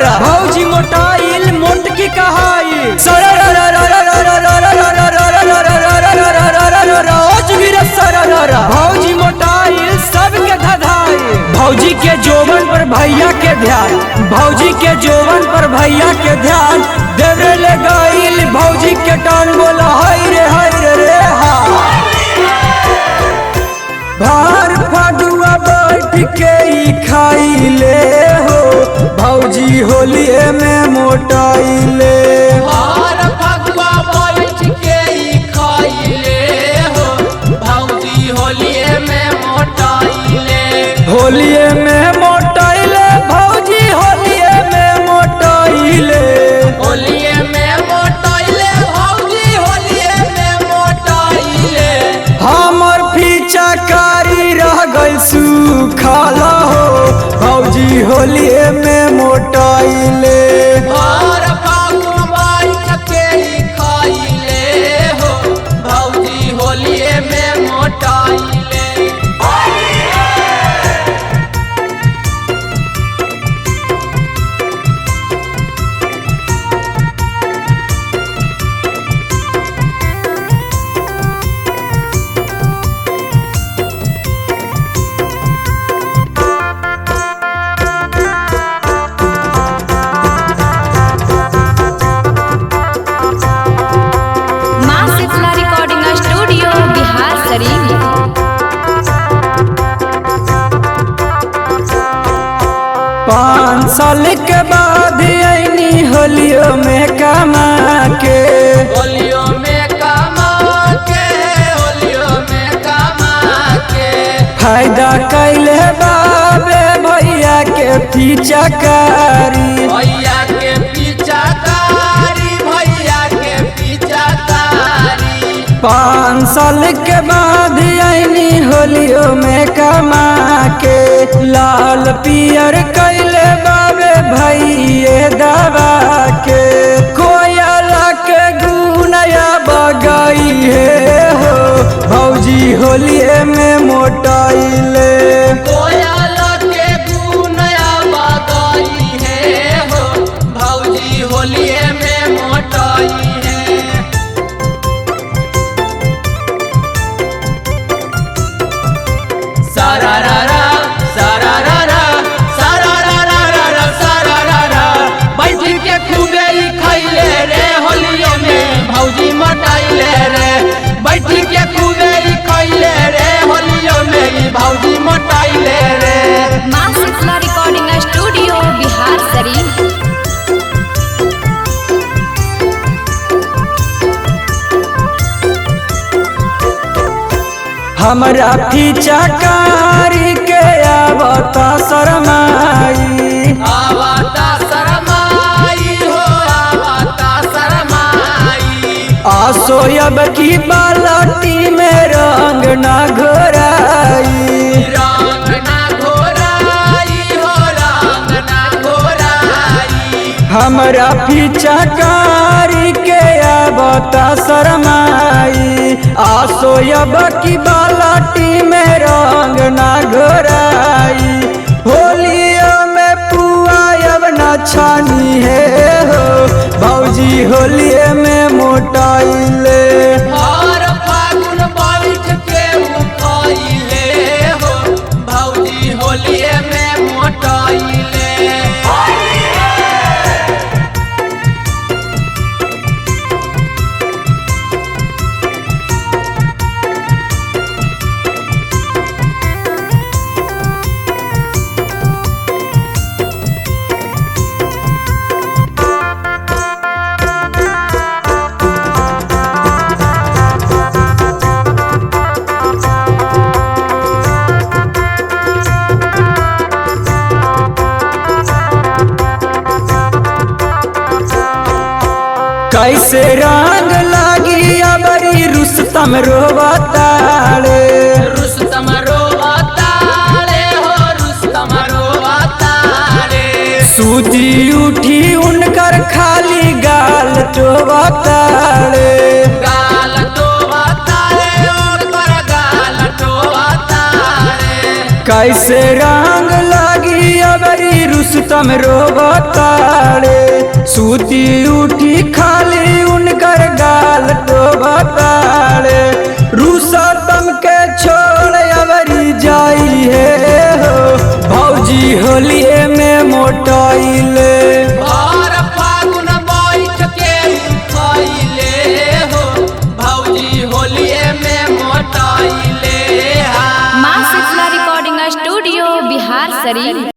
भौजी मोटाइल मोटकी कहाई भौजी मोटाइल सबके धधाई। भौजी के जोवन पर भैया के ध्यान, भौजी के जोवन पर भैया के ध्यान देवरे ले गईल भौजी के टान बोला हाय रे रे हा। भार फगुआ बैठ के ही खाइले हो भौजी होलिए में मोटाइले। भार फगुआ बैठ के ही खाइले हो भौजी होलिए में मोटाइले। होलिए में मोटाइले भौजी होलिए में मोटाइले। होलिए में मोटाइले भौजी होलिए में मोटाइले। हमर पीछा कारी रह गई सुखाला हो भौजी होलिए में मोटाइले। भार फगुआ बैठ के ही खाइले हो भौजी होलिए में मोटाइले। पाँच साल के बाद आईनी होलियो में कमा के। होलियो में कमा के, होलियो में कमा के। फायदा कैले बाबे भैया के पीछा कारी। भैया के पीछा कारी, भैया के पीछा कारी। 5 साल के बाद आईनी होलियो में कमा के। लाल पियर कैले बाबे भैये दबा के। कोयला के गुनया बगाई है हो भौजी होलिए में मोटाइले। कोयला के गुनया बगाई है हो भौजी होलिए में मोटाई है। सारारारा सारारारा सारारारा सारारारा बैठ के खूबे ही खैले रे होलियो में भौजी मोटाइले रे। बैठ के खूबे ही खैले रे होलियो में भौजी मोटाइले रे। माँ शीतला रिकॉर्डिंग स्टूडियो बिहार शरीफ। हमरा पीछा कारी के आवता शरमाई। आवता शरमाई हो आवता शरमाई। आसोयब की बालटी में रंग ना घोराई। रंग ना घोराई हो रंग ना घोराई। हमरा पीछा कारी के आवता शरमाई। आसोयब की बालटी में रंग ना घोराई। होलियो में पुआयब ना छानी है हो भौजी होलिए में मोटाइले। भार फागुन बैठ के उठाइले हो भौजी होलिए में मोटाइले। कैसे रंग लागी अबरी रुस्तम रोवताड़े। रुस्तम रोवताड़े हो रुस्तम रोवताड़े। सूजी उठी उनकर खाली गाल टोवताड़े। गाल टोवताड़े उनकर गाल टोवताड़े। कैसे रंग लागी अबरी रुस्तम सुतम रोबताड़े, सूती उठी खाली उनकर गाल टोबताड़े। रूसतम के